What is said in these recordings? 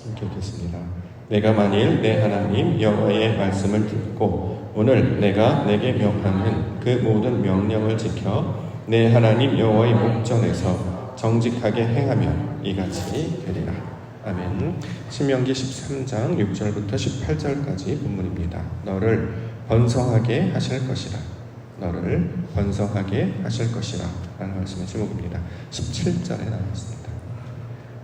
함께 읽겠습니다. 내가 만일 내 하나님 여호와의 말씀을 듣고 오늘 내가 내게 명하는 그 모든 명령을 지켜 내 하나님 여호와의 목전에서 정직하게 행하면 이같이 되리라. 아멘. 신명기 13장 6절부터 18절까지 본문입니다. 너를 번성하게 하실 것이라. 너를 번성하게 하실 것이라 라는 말씀의 제목입니다. 17절에 나왔습니다.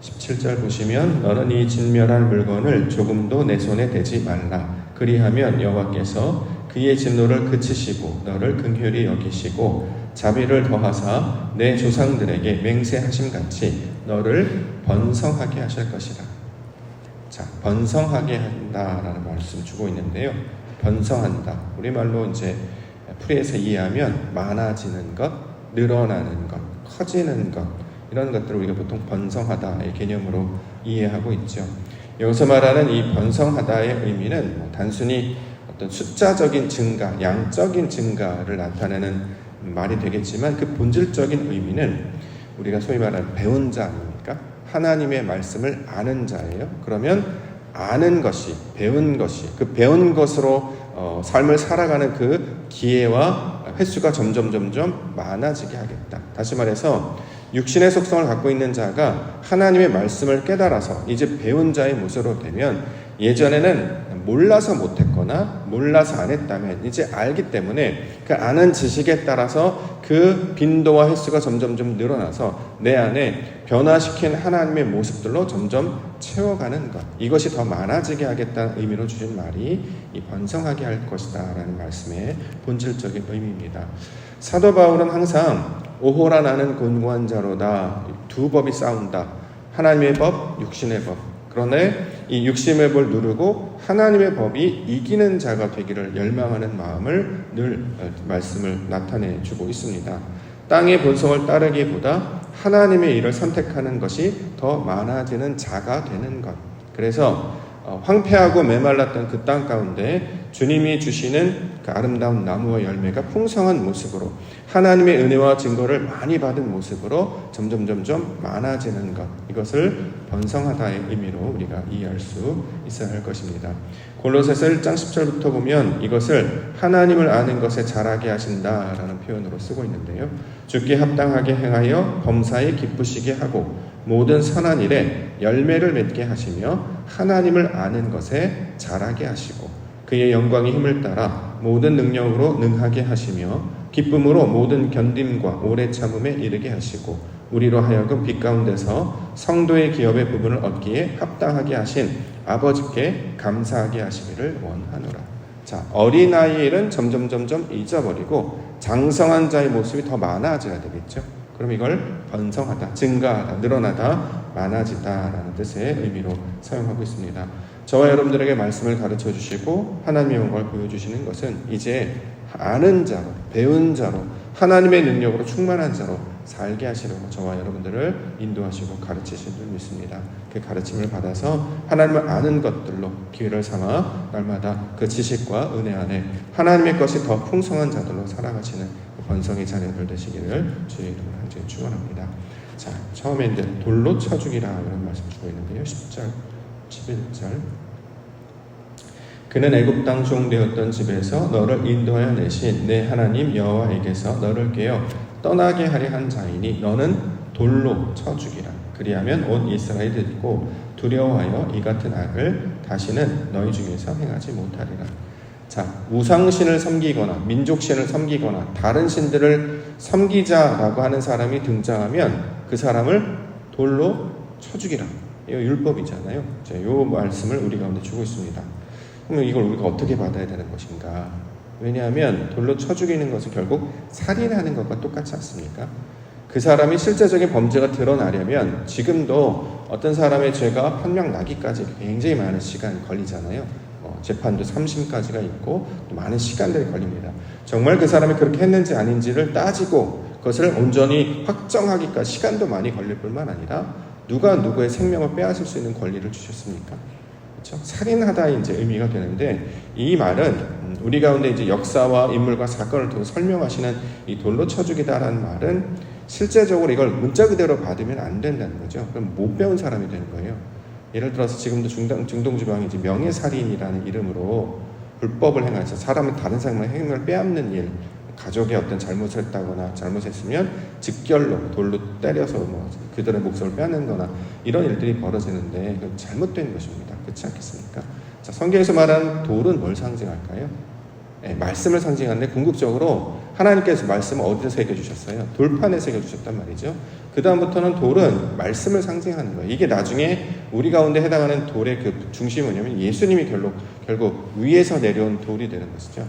17절 보시면 너는 이 진멸할 물건을 조금도 내 손에 대지 말라. 그리하면 여호와께서 그의 진노를 그치시고 너를 긍휼히 여기시고 자비를 더하사 내 조상들에게 맹세하심같이 너를 번성하게 하실 것이다. 자, 번성하게 한다라는 말씀 주고 있는데요. 번성한다. 우리말로 이제 풀이해서 이해하면 많아지는 것, 늘어나는 것, 커지는 것, 이런 것들을 우리가 보통 번성하다의 개념으로 이해하고 있죠. 여기서 말하는 이 번성하다의 의미는 단순히 어떤 숫자적인 증가, 양적인 증가를 나타내는 말이 되겠지만 그 본질적인 의미는 우리가 소위 말하는 배운 자 아닙니까? 하나님의 말씀을 아는 자예요. 그러면 아는 것이, 배운 것이, 그 배운 것으로 삶을 살아가는 그 기회와 횟수가 점점 많아지게 하겠다. 다시 말해서 육신의 속성을 갖고 있는 자가 하나님의 말씀을 깨달아서 이제 배운 자의 모습으로 되면 예전에는 몰라서 못했거나 몰라서 안 했다면 이제 알기 때문에 그 아는 지식에 따라서 그 빈도와 횟수가 점점 늘어나서 내 안에 변화시킨 하나님의 모습들로 점점 채워가는 것, 이것이 더 많아지게 하겠다는 의미로 주신 말이 이 번성하게 할 것이다 라는 말씀의 본질적인 의미입니다. 사도 바울은 항상 오호라 나는 곤고한 자로다, 두 법이 싸운다. 하나님의 법, 육신의 법. 그러나 이 육신의 법을 누르고 하나님의 법이 이기는 자가 되기를 열망하는 마음을 늘 말씀을 나타내 주고 있습니다. 땅의 본성을 따르기보다 하나님의 일을 선택하는 것이 더 많아지는 자가 되는 것. 그래서 황폐하고 메말랐던 그 땅 가운데 주님이 주시는 그 아름다운 나무와 열매가 풍성한 모습으로 하나님의 은혜와 증거를 많이 받은 모습으로 점점 많아지는 것, 이것을 번성하다의 의미로 우리가 이해할 수 있어야 할 것입니다. 골로새서 1장 10절부터 보면 이것을 하나님을 아는 것에 자라게 하신다라는 표현으로 쓰고 있는데요. 주께 합당하게 행하여 범사에 기쁘시게 하고 모든 선한 일에 열매를 맺게 하시며 하나님을 아는 것에 자라게 하시고 그의 영광의 힘을 따라 모든 능력으로 능하게 하시며 기쁨으로 모든 견딤과 오래 참음에 이르게 하시고 우리로 하여금 빛 가운데서 성도의 기업의 부분을 얻기에 합당하게 하신 아버지께 감사하게 하시기를 원하노라. 자, 어린아이의 일은 점점 잊어버리고 장성한 자의 모습이 더 많아져야 되겠죠. 그럼 이걸 번성하다, 증가하다, 늘어나다, 많아지다라는 뜻의 의미로 사용하고 있습니다. 저와 여러분들에게 말씀을 가르쳐 주시고 하나님의 영광을 보여주시는 것은 이제 아는 자로, 배운 자로, 하나님의 능력으로 충만한 자로 살게 하시려고 저와 여러분들을 인도하시고 가르치신 줄 믿습니다. 그 가르침을 받아서 하나님을 아는 것들로 기회를 삼아 날마다 그 지식과 은혜 안에 하나님의 것이 더 풍성한 자들로 살아가시는 번성의 자녀들 되시기를 주의 이름으로 간절히 축원합니다. 자, 처음에 이제 돌로 쳐 죽이라 이런 말씀 주고 있는데요. 10절, 11절. 그는 애굽 땅 종되었던 집에서 너를 인도하여 내신 내 하나님 여호와에게서 너를 깨어 떠나게 하려 한 자이니 너는 돌로 쳐 죽이라. 그리하면 온 이스라엘이 듣고 두려워하여 이 같은 악을 다시는 너희 중에서 행하지 못하리라. 자, 우상신을 섬기거나 민족신을 섬기거나 다른 신들을 섬기자라고 하는 사람이 등장하면 그 사람을 돌로 쳐 죽이라. 이거 율법이잖아요. 자, 이 말씀을 우리 가운데 주고 있습니다. 그러면 이걸 우리가 어떻게 받아야 되는 것인가? 왜냐하면 돌로 쳐 죽이는 것은 결국 살인하는 것과 똑같지 않습니까? 그 사람이 실제적인 범죄가 드러나려면 지금도 어떤 사람의 죄가 판명 나기까지 굉장히 많은 시간이 걸리잖아요. 재판도 3심까지가 있고 또 많은 시간들이 걸립니다. 정말 그 사람이 그렇게 했는지 아닌지를 따지고 그것을 온전히 확정하기까지 시간도 많이 걸릴 뿐만 아니라 누가 누구의 생명을 빼앗을 수 있는 권리를 주셨습니까? 그렇죠? 살인하다의 이제 의미가 되는데 이 말은 우리 가운데 이제 역사와 인물과 사건을 통해 설명하시는 이 돌로 쳐 죽이다라는 말은 실제적으로 이걸 문자 그대로 받으면 안 된다는 거죠. 그럼 못 배운 사람이 되는 거예요. 예를 들어서 지금도 중동지방이 이제 명예살인이라는 이름으로 불법을 행해서 사람을 다른 사람의 행명을 빼앗는 일, 가족의 어떤 잘못을 했다거나 잘못했으면 직결로 돌로 때려서 뭐 그들의 목숨을 빼앗는거나 이런 일들이 벌어지는데 그건 잘못된 것입니다. 그렇지 않겠습니까? 자, 성경에서 말하는 돌은 뭘 상징할까요? 말씀을 상징하는데 궁극적으로 하나님께서 말씀을 어디서 새겨주셨어요? 돌판에 새겨주셨단 말이죠. 그 다음부터는 돌은 말씀을 상징하는 거예요. 이게 나중에 우리 가운데 해당하는 돌의 그 중심이 뭐냐면 예수님이 결국 위에서 내려온 돌이 되는 것이죠.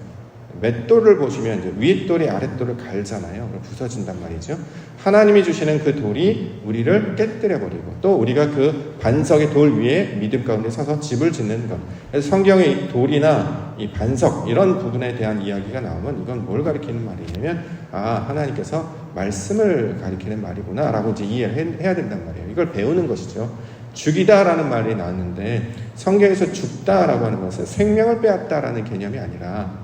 맷돌을 보시면 이제 위에 돌이 아랫돌을 갈잖아요. 그럼 부서진단 말이죠. 하나님이 주시는 그 돌이 우리를 깨뜨려버리고 또 우리가 그 반석의 돌 위에 믿음 가운데 서서 집을 짓는 것. 그래서 성경의 이 돌이나 이 반석 이런 부분에 대한 이야기가 나오면 이건 뭘 가리키는 말이냐면 하나님께서 말씀을 가리키는 말이구나 라고 이제 이해를 해야 된단 말이에요. 이걸 배우는 것이죠. 죽이다라는 말이 나왔는데 성경에서 죽다라고 하는 것은 생명을 빼앗다라는 개념이 아니라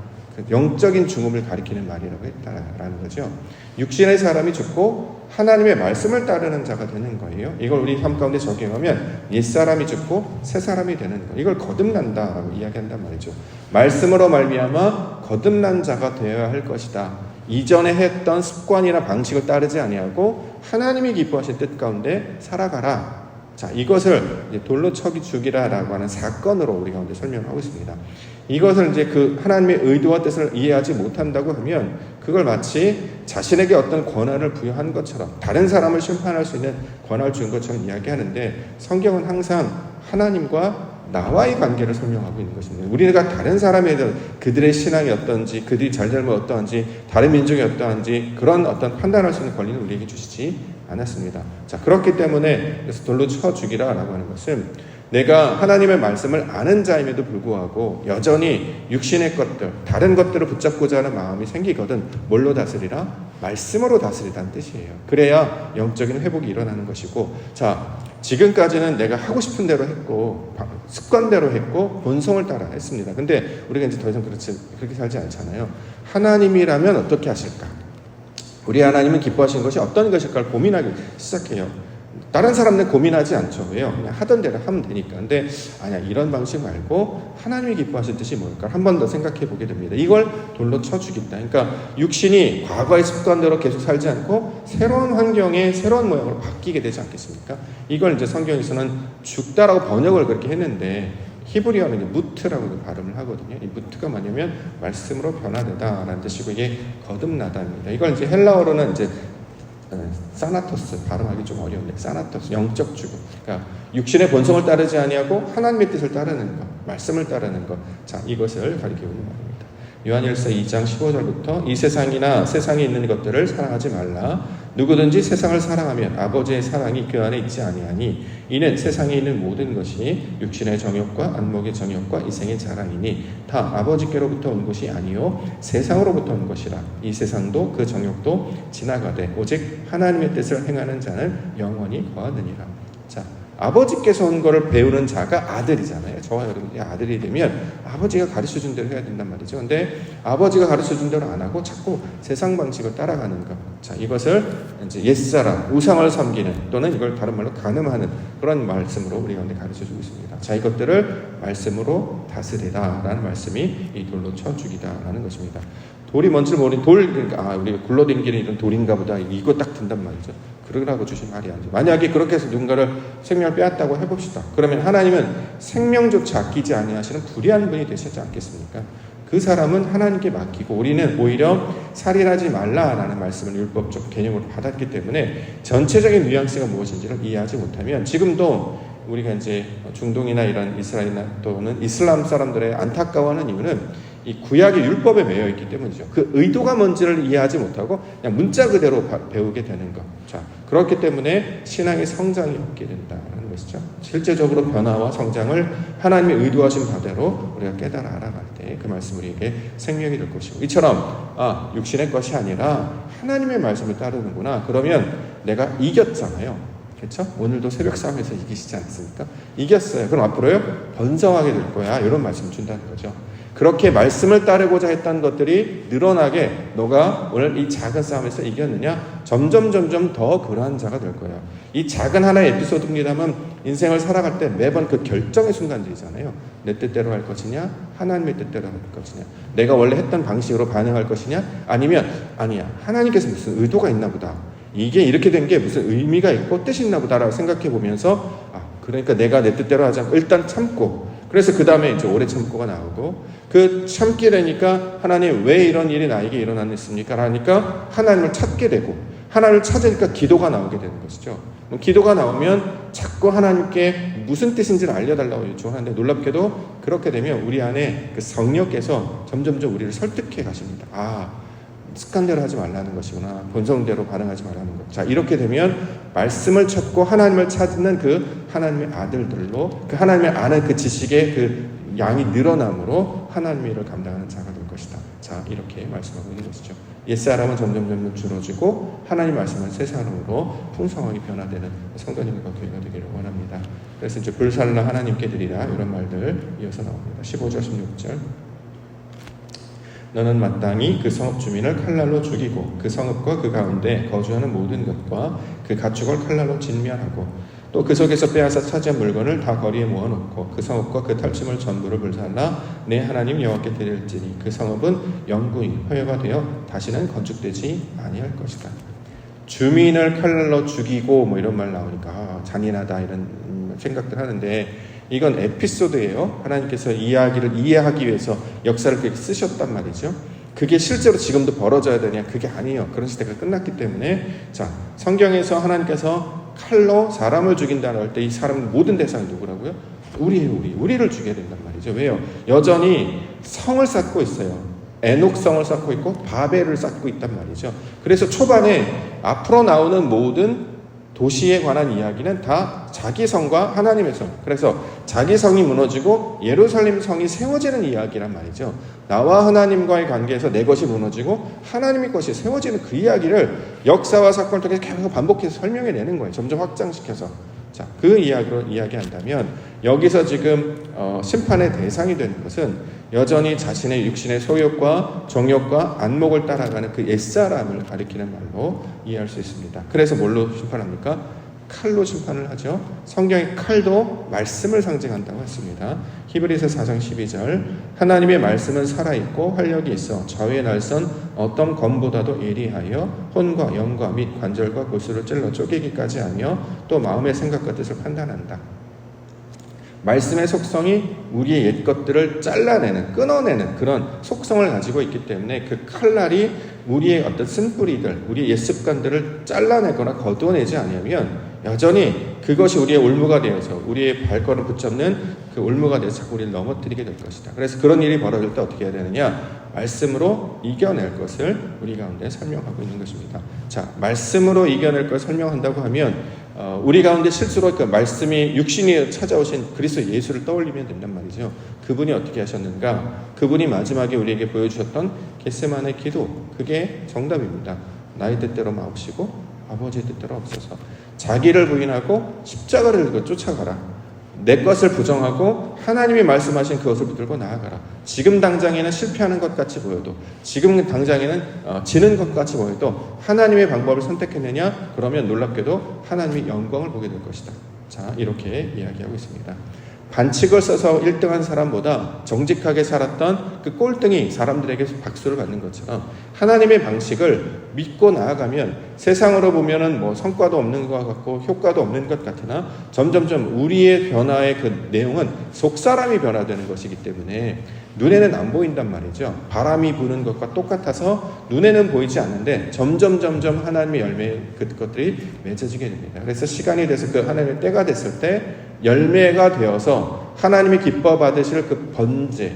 영적인 죽음을 가리키는 말이라고 했다라는 거죠. 육신의 사람이 죽고 하나님의 말씀을 따르는 자가 되는 거예요. 이걸 우리 삶 가운데 적용하면 옛사람이 죽고 새사람이 되는 거. 이걸 거듭난다라고 이야기한단 말이죠. 말씀으로 말미암아 거듭난 자가 되어야 할 것이다. 이전에 했던 습관이나 방식을 따르지 아니하고 하나님이 기뻐하실 뜻 가운데 살아가라. 자, 이것을 이제 돌로 쳐 죽이라라고 하는 사건으로 우리 가운데 설명하고 있습니다. 이것을 이제 그 하나님의 의도와 뜻을 이해하지 못한다고 하면 그걸 마치 자신에게 어떤 권한을 부여한 것처럼 다른 사람을 심판할 수 있는 권한을 준 것처럼 이야기하는데 성경은 항상 하나님과 나와의 관계를 설명하고 있는 것입니다. 우리가 다른 사람에 대한 그들의 신앙이 어떤지, 그들이 잘잘못 어떠한지, 다른 민족이 어떠한지 그런 어떤 판단할 수 있는 권리는 우리에게 주시지 않았습니다. 자, 그렇기 때문에 그래서 돌로 쳐 죽이라라고 하는 것은 내가 하나님의 말씀을 아는 자임에도 불구하고 여전히 육신의 것들, 다른 것들을 붙잡고자 하는 마음이 생기거든 뭘로 다스리라? 말씀으로 다스리라는 뜻이에요. 그래야 영적인 회복이 일어나는 것이고, 자, 지금까지는 내가 하고 싶은 대로 했고 습관대로 했고 본성을 따라 했습니다. 근데 우리가 이제 더 이상 그렇게 살지 않잖아요. 하나님이라면 어떻게 하실까? 우리 하나님은 기뻐하시는 것이 어떤 것일까를 고민하기 시작해요. 다른 사람들은 고민하지 않죠. 왜요? 그냥 하던 대로 하면 되니까. 근데 아니야, 이런 방식 말고 하나님이 기뻐하실 뜻이 뭘까? 한 번 더 생각해 보게 됩니다. 이걸 돌로 쳐 죽인다. 그러니까 육신이 과거의 습관대로 계속 살지 않고 새로운 환경에 새로운 모양으로 바뀌게 되지 않겠습니까? 이걸 이제 성경에서는 죽다라고 번역을 그렇게 했는데 히브리어는 무트라고 발음을 하거든요. 이 무트가 뭐냐면 말씀으로 변화되다라는 뜻이고 이게 거듭나다입니다. 이걸 이제 헬라어로는 이제 사나토스, 발음하기 좀 어려운데 사나토스, 영적 죽음. 그러니까 육신의 본성을 따르지 아니하고 하나님의 뜻을 따르는 것, 말씀을 따르는 것. 자, 이것을 가리키고 있는 말입니다. 요한일서 2장 15절부터 이 세상이나 세상에 있는 것들을 사랑하지 말라. 누구든지 세상을 사랑하면 아버지의 사랑이 그 안에 있지 아니하니 이는 세상에 있는 모든 것이 육신의 정욕과 안목의 정욕과 이생의 자랑이니 다 아버지께로부터 온 것이 아니요 세상으로부터 온 것이라. 이 세상도 그 정욕도 지나가되 오직 하나님의 뜻을 행하는 자는 영원히 거하느니라. 자, 아버지께서 온 거를 배우는 자가 아들이잖아요. 저와 여러분이 아들이 되면 아버지가 가르쳐준 대로 해야 된단 말이죠. 근데 아버지가 가르쳐준 대로 안 하고 자꾸 세상 방식을 따라가는 것. 자, 이것을 이제 옛사람, 우상을 섬기는 또는 이걸 다른 말로 간음하는 그런 말씀으로 우리 가운데 가르쳐주고 있습니다. 자, 이것들을 말씀으로 다스리라라는 말씀이 이 돌로 쳐 죽이다라는 것입니다. 돌이 뭔지 모르는 그러니까 우리가 굴러다니는 이런 돌인가 보다 이거 딱 든단 말이죠. 그러라고 주신 말이 아니죠. 만약에 그렇게 해서 누군가를 생명을 빼앗다고 해봅시다. 그러면 하나님은 생명조차 아끼지 아니하시는 불의한 분이 되시지 않겠습니까? 그 사람은 하나님께 맡기고 우리는 오히려 살인하지 말라라는 말씀을 율법적 개념으로 받았기 때문에 전체적인 뉘앙스가 무엇인지를 이해하지 못하면 지금도 우리가 이제 중동이나 이런 이스라엘이나 또는 이슬람 사람들의 안타까워하는 이유는 이 구약의 율법에 매여 있기 때문이죠. 그 의도가 뭔지를 이해하지 못하고 그냥 문자 그대로 배우게 되는 것. 자, 그렇기 때문에 신앙의 성장이 없게 된다는 것이죠. 실제적으로 변화와 성장을 하나님의 의도하신 바대로 우리가 깨달아 알아갈 때 그 말씀 우리에게 생명이 될 것이고 이처럼 육신의 것이 아니라 하나님의 말씀을 따르는구나. 그러면 내가 이겼잖아요. 그렇죠? 오늘도 새벽 싸움에서 이기시지 않습니까? 이겼어요. 그럼 앞으로요 번성하게 될 거야. 이런 말씀 준다는 거죠. 그렇게 말씀을 따르고자 했던 것들이 늘어나게 너가 오늘 이 작은 싸움에서 이겼느냐? 점점 더 그러한 자가 될 거야. 이 작은 하나의 에피소드입니다만 인생을 살아갈 때 매번 그 결정의 순간들이잖아요. 내 뜻대로 할 것이냐, 하나님의 뜻대로 할 것이냐, 내가 원래 했던 방식으로 반응할 것이냐, 아니면 아니야, 하나님께서 무슨 의도가 있나 보다, 이게 이렇게 된 게 무슨 의미가 있고 뜻이 있나 보다라고 생각해 보면서 그러니까 내가 내 뜻대로 하지 않고 일단 참고, 그래서 그 다음에 이제 오래 참고가 나오고, 그 참기라니까 하나님 왜 이런 일이 나에게 일어났습니까? 라니까 하나님을 찾게 되고, 하나님을 찾으니까 기도가 나오게 되는 것이죠. 기도가 나오면 자꾸 하나님께 무슨 뜻인지를 알려달라고 요청하는데, 놀랍게도 그렇게 되면 우리 안에 그 성령께서 점점점 우리를 설득해 가십니다. 습관대로 하지 말라는 것이구나, 본성대로 반응하지 말라는 것. 자, 이렇게 되면 말씀을 찾고 하나님을 찾는 그 하나님의 아들들로, 그 하나님의 아는 그 지식의 그 양이 늘어남으로 하나님의 일을 감당하는 자가 될 것이다. 자, 이렇게 말씀하고 있는 것이죠. 옛사람은 점점 줄어지고 하나님 말씀은 새 사람으로 풍성하게 변화되는 성도님과 교회가 되기를 원합니다. 그래서 이제 불살라 하나님께 드리라, 이런 말들 이어서 나옵니다. 15절 16절. 너는 마땅히 그 성읍 주민을 칼날로 죽이고 그 성읍과 그 가운데 거주하는 모든 것과 그 가축을 칼날로 진멸하고 또 그 속에서 빼앗아 차지한 물건을 다 거리에 모아놓고 그 성읍과 그 탈취물 전부를 불살라 내 하나님 여호와께 드릴지니 그 성읍은 영구히 허회가 되어 다시는 건축되지 아니할 것이다. 주민을 칼날로 죽이고 뭐 이런 말 나오니까 잔인하다 이런 생각들 하는데, 이건 에피소드예요. 하나님께서 이야기를 이해하기 위해서 역사를 그렇게 쓰셨단 말이죠. 그게 실제로 지금도 벌어져야 되냐? 그게 아니에요. 그런 시대가 끝났기 때문에. 자, 성경에서 하나님께서 칼로 사람을 죽인다고 할 때 이 사람 모든 대상이 누구라고요? 우리를 죽여야 된단 말이죠. 왜요? 여전히 성을 쌓고 있어요. 에녹성을 쌓고 있고 바벨을 쌓고 있단 말이죠. 그래서 초반에 앞으로 나오는 모든 도시에 관한 이야기는 다 자기 성과 하나님의 성, 그래서 자기 성이 무너지고 예루살렘 성이 세워지는 이야기란 말이죠. 나와 하나님과의 관계에서 내 것이 무너지고 하나님의 것이 세워지는 그 이야기를 역사와 사건을 통해서 계속 반복해서 설명해내는 거예요. 점점 확장시켜서. 자, 그 이야기로 이야기한다면 여기서 지금 심판의 대상이 되는 것은 여전히 자신의 육신의 소욕과 정욕과 안목을 따라가는 그 옛사람을 가리키는 말로 이해할 수 있습니다. 그래서 뭘로 심판합니까? 칼로 심판을 하죠. 성경의 칼도 말씀을 상징한다고 했습니다. 히브리서 4장 12절. 하나님의 말씀은 살아있고 활력이 있어 좌우의 날선 어떤 검보다도 예리하여 혼과 영과 및 관절과 골수를 찔러 쪼개기까지 하며 또 마음의 생각과 뜻을 판단한다. 말씀의 속성이 우리의 옛 것들을 잘라내는, 끊어내는 그런 속성을 가지고 있기 때문에 그 칼날이 우리의 어떤 쓴뿌리들, 우리의 옛 습관들을 잘라내거나 거두어내지 않으면 여전히 그것이 우리의 올무가 되어서 우리의 발걸음 붙잡는 그 올무가 되어서 자꾸 우리를 넘어뜨리게 될 것이다. 그래서 그런 일이 벌어질 때 어떻게 해야 되느냐? 말씀으로 이겨낼 것을 우리 가운데 설명하고 있는 것입니다. 자, 말씀으로 이겨낼 걸 설명한다고 하면 우리 가운데 실수로 그 말씀이 육신이 찾아오신 그리스도 예수를 떠올리면 된단 말이죠. 그분이 어떻게 하셨는가? 그분이 마지막에 우리에게 보여주셨던 겟세마네 기도, 그게 정답입니다. 나의 뜻대로 마옵시고 아버지의 뜻대로 없어서 자기를 부인하고 십자가를 들고 쫓아가라. 내 것을 부정하고 하나님이 말씀하신 그것을 붙들고 나아가라. 지금 당장에는 실패하는 것 같이 보여도, 지금 당장에는 지는 것 같이 보여도 하나님의 방법을 선택했느냐? 그러면 놀랍게도 하나님의 영광을 보게 될 것이다. 자, 이렇게 이야기하고 있습니다. 반칙을 써서 1등한 사람보다 정직하게 살았던 그 꼴등이 사람들에게 박수를 받는 것처럼 하나님의 방식을 믿고 나아가면 세상으로 보면은 뭐 성과도 없는 것 같고 효과도 없는 것 같으나 점점점 우리의 변화의 그 내용은 속사람이 변화되는 것이기 때문에 눈에는 안 보인단 말이죠. 바람이 부는 것과 똑같아서 눈에는 보이지 않는데 점점 하나님의 열매 그것들이 맺어지게 됩니다. 그래서 시간이 돼서 그 하나님의 때가 됐을 때 열매가 되어서 하나님이 기뻐 받으실 그 번제,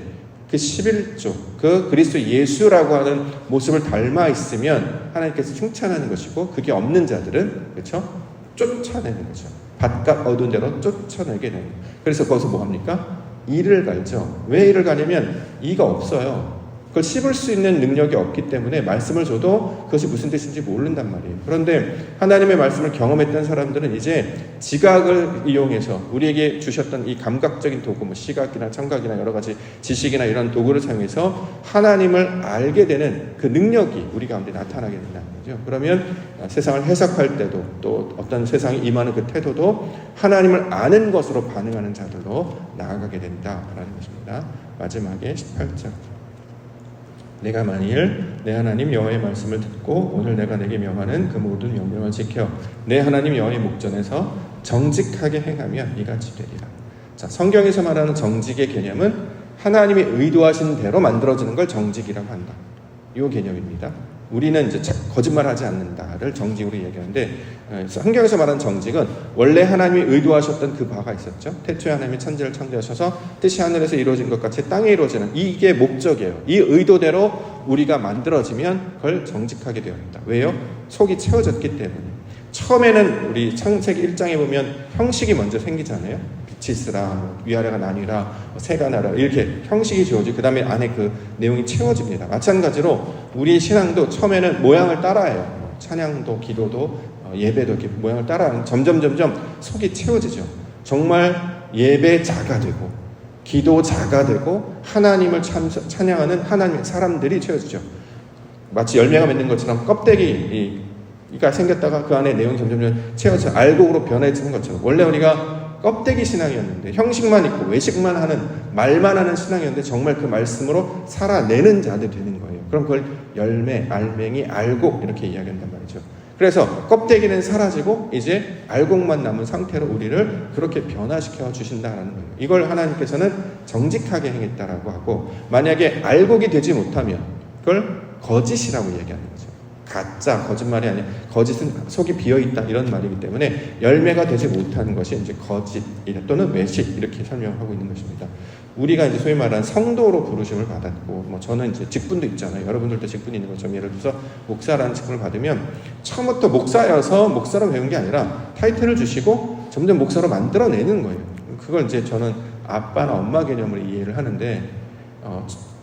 그 11조, 그 그리스도 예수라고 하는 모습을 닮아 있으면 하나님께서 칭찬하는 것이고, 그게 없는 자들은 그렇죠? 쫓아내는 거죠. 밭과 어두운 데로 쫓아내게 되는 거예요. 그래서 거기서 뭐 합니까? 이를 갈죠. 왜 이를 가냐면 이가 없어요. 그걸 씹을 수 있는 능력이 없기 때문에 말씀을 줘도 그것이 무슨 뜻인지 모른단 말이에요. 그런데 하나님의 말씀을 경험했던 사람들은 이제 지각을 이용해서 우리에게 주셨던 이 감각적인 도구, 뭐 시각이나 청각이나 여러 가지 지식이나 이런 도구를 사용해서 하나님을 알게 되는 그 능력이 우리 가운데 나타나게 된다는 거죠. 그러면 세상을 해석할 때도 또 어떤 세상에 임하는 그 태도도 하나님을 아는 것으로 반응하는 자들로 나아가게 된다라는 것입니다. 마지막에 18절. 내가 만일 내 하나님 여호와의 말씀을 듣고 오늘 내가 내게 명하는 그 모든 명령을 지켜 내 하나님 여호와의 목전에서 정직하게 행하면 이같이 되리라. 자, 성경에서 말하는 정직의 개념은 하나님이 의도하신 대로 만들어지는 걸 정직이라고 한다. 이 개념입니다. 우리는 이제 거짓말하지 않는다를 정직으로 얘기하는데, 성경에서 말하는 정직은 원래 하나님이 의도하셨던 그 바가 있었죠. 태초에 하나님이 천지를 창조하셔서 뜻이 하늘에서 이루어진 것 같이 땅에 이루어지는 이게 목적이에요. 이 의도대로 우리가 만들어지면 그걸 정직하게 되어 있다. 왜요? 속이 채워졌기 때문에. 처음에는 우리 창세기 1장에 보면 형식이 먼저 생기잖아요. 빛이 있으라, 위아래가 나뉘라, 새가 나라, 이렇게 형식이 주어지고 그 다음에 안에 그 내용이 채워집니다. 마찬가지로 우리 신앙도 처음에는 모양을 따라해요. 찬양도 기도도 예배도 이렇게 모양을 따라하는 점점 속이 채워지죠. 정말 예배자가 되고 기도자가 되고 하나님을 찬양하는 하나님의 사람들이 채워지죠. 마치 열매가 맺는 것처럼 껍데기가 생겼다가 그 안에 내용이 점점 채워져 알곡으로 변해지는 것처럼, 원래 우리가 껍데기 신앙이었는데 형식만 있고 외식만 하는 말만 하는 신앙이었는데 정말 그 말씀으로 살아내는 자들이 되는 거예요. 그럼 그걸 열매, 알맹이, 알곡 이렇게 이야기한단 말이죠. 그래서 껍데기는 사라지고 이제 알곡만 남은 상태로 우리를 그렇게 변화시켜 주신다는 거예요. 이걸 하나님께서는 정직하게 행했다라고 하고, 만약에 알곡이 되지 못하면 그걸 거짓이라고 얘기하는 거죠. 가짜, 거짓말이 아니라 거짓은 속이 비어있다 이런 말이기 때문에 열매가 되지 못하는 것이 이제 거짓 또는 외식 이렇게 설명하고 있는 것입니다. 우리가 이제 소위 말하는 성도로 부르심을 받았고, 뭐 저는 이제 직분도 있잖아요. 여러분들도 직분이 있는 것처럼 예를 들어서 목사라는 직분을 받으면 처음부터 목사여서 목사로 배운 게 아니라 타이틀을 주시고 점점 목사로 만들어내는 거예요. 그걸 이제 저는 아빠나 엄마 개념으로 이해를 하는데,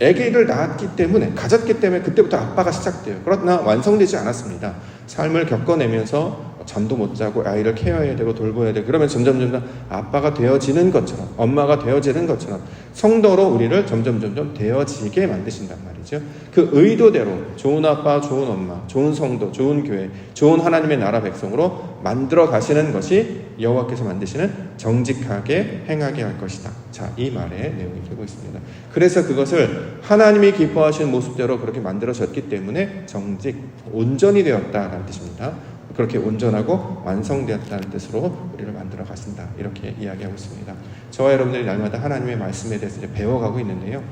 아기를 낳았기 때문에, 가졌기 때문에 그때부터 아빠가 시작돼요. 그러나 완성되지 않았습니다. 삶을 겪어내면서 잠도 못 자고 아이를 케어해야 되고 돌봐야 되고 그러면 점점 아빠가 되어지는 것처럼, 엄마가 되어지는 것처럼 성도로 우리를 점점 되어지게 만드신단 말이죠. 그 의도대로 좋은 아빠, 좋은 엄마, 좋은 성도, 좋은 교회, 좋은 하나님의 나라 백성으로 만들어 가시는 것이 여호와께서 만드시는 정직하게 행하게 할 것이다. 자, 이 말의 내용이 되고 있습니다. 그래서 그것을 하나님이 기뻐하시는 모습대로 그렇게 만들어졌기 때문에 정직, 온전히 되었다라는 뜻입니다. 그렇게 온전하고 완성되었다는 뜻으로 우리를 만들어 가신다, 이렇게 이야기하고 있습니다. 저와 여러분들이 날마다 하나님의 말씀에 대해서 이제 배워가고 있는데요,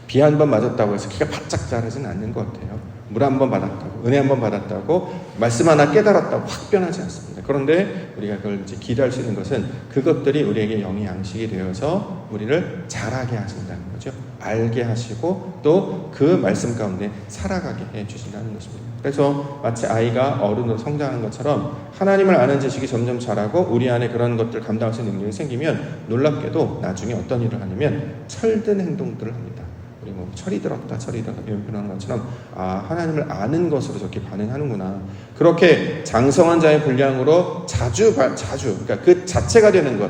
비 한 번 맞았다고 해서 키가 바짝 자라지는 않는 것 같아요. 물 한 번 받았다고, 은혜 한 번 받았다고, 말씀 하나 깨달았다고 확 변하지 않습니다. 그런데 우리가 그걸 이제 기대할 수 있는 것은 그것들이 우리에게 영의 양식이 되어서 우리를 자라게 하신다는 거죠. 알게 하시고 또 그 말씀 가운데 살아가게 해주신다는 것입니다. 그래서 마치 아이가 어른으로 성장하는 것처럼 하나님을 아는 지식이 점점 자라고 우리 안에 그런 것들 감당할 수 있는 능력이 생기면 놀랍게도 나중에 어떤 일을 하냐면 철든 행동들을 합니다. 우리 뭐 철이 들었다 이런 표현하는 것처럼, 아, 하나님을 아는 것으로 저렇게 반응하는구나. 그렇게 장성한 자의 분량으로 자주 그러니까 그 자체가 되는 것,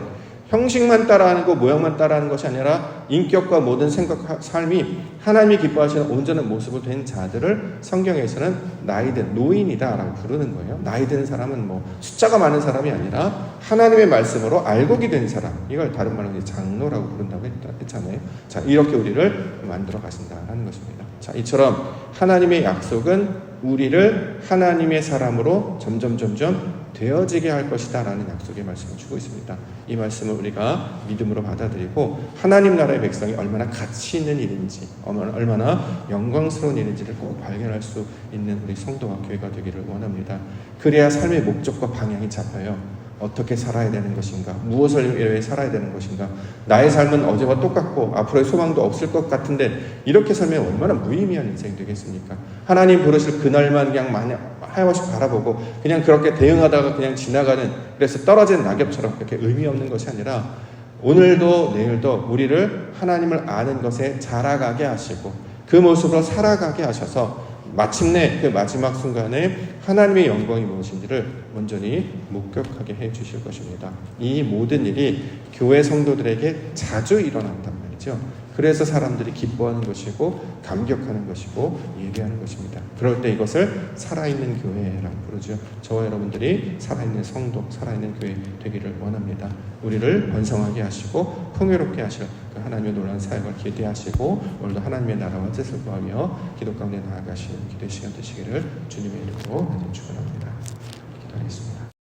형식만 따라하는 거, 모양만 따라하는 것이 아니라 인격과 모든 생각, 삶이 하나님이 기뻐하시는 온전한 모습을 된 자들을 성경에서는 나이든 노인이다라고 부르는 거예요. 나이 든 사람은 뭐 숫자가 많은 사람이 아니라 하나님의 말씀으로 알곡이 된 사람, 이걸 다른 말로 장로라고 부른다고 했잖아요. 자, 이렇게 우리를 만들어 가신다는 것입니다. 자, 이처럼 하나님의 약속은 우리를 하나님의 사람으로 점점 되어지게 할 것이다 라는 약속의 말씀을 주고 있습니다. 이 말씀을 우리가 믿음으로 받아들이고 하나님 나라의 백성이 얼마나 가치 있는 일인지, 얼마나 영광스러운 일인지를 꼭 발견할 수 있는 우리 성도와 교회가 되기를 원합니다. 그래야 삶의 목적과 방향이 잡혀요. 어떻게 살아야 되는 것인가, 무엇을 위해 살아야 되는 것인가, 나의 삶은 어제와 똑같고 앞으로의 소망도 없을 것 같은데 이렇게 살면 얼마나 무의미한 인생이 되겠습니까? 하나님 부르실 그날만 그냥 하염없이 바라보고 그냥 그렇게 대응하다가 그냥 지나가는, 그래서 떨어진 낙엽처럼 그렇게 의미 없는 것이 아니라 오늘도 내일도 우리를 하나님을 아는 것에 자라가게 하시고 그 모습으로 살아가게 하셔서 마침내 그 마지막 순간에 하나님의 영광이 무엇인지를 온전히 목격하게 해 주실 것입니다. 이 모든 일이 교회 성도들에게 자주 일어난단 말이죠. 그래서 사람들이 기뻐하는 것이고 감격하는 것이고 예배하는 것입니다. 그럴 때 이것을 살아있는 교회라고 부르죠. 저와 여러분들이 살아있는 성도, 살아있는 교회 되기를 원합니다. 우리를 번성하게 하시고 풍요롭게 하실 그 하나님의 놀라운 사역을 기대하시고 오늘도 하나님의 나라와 뜻을 구하며 기도 가운데 나아가시는 기도의 시간 되시기를 주님의 이름으로 축원합니다. 기도하겠습니다.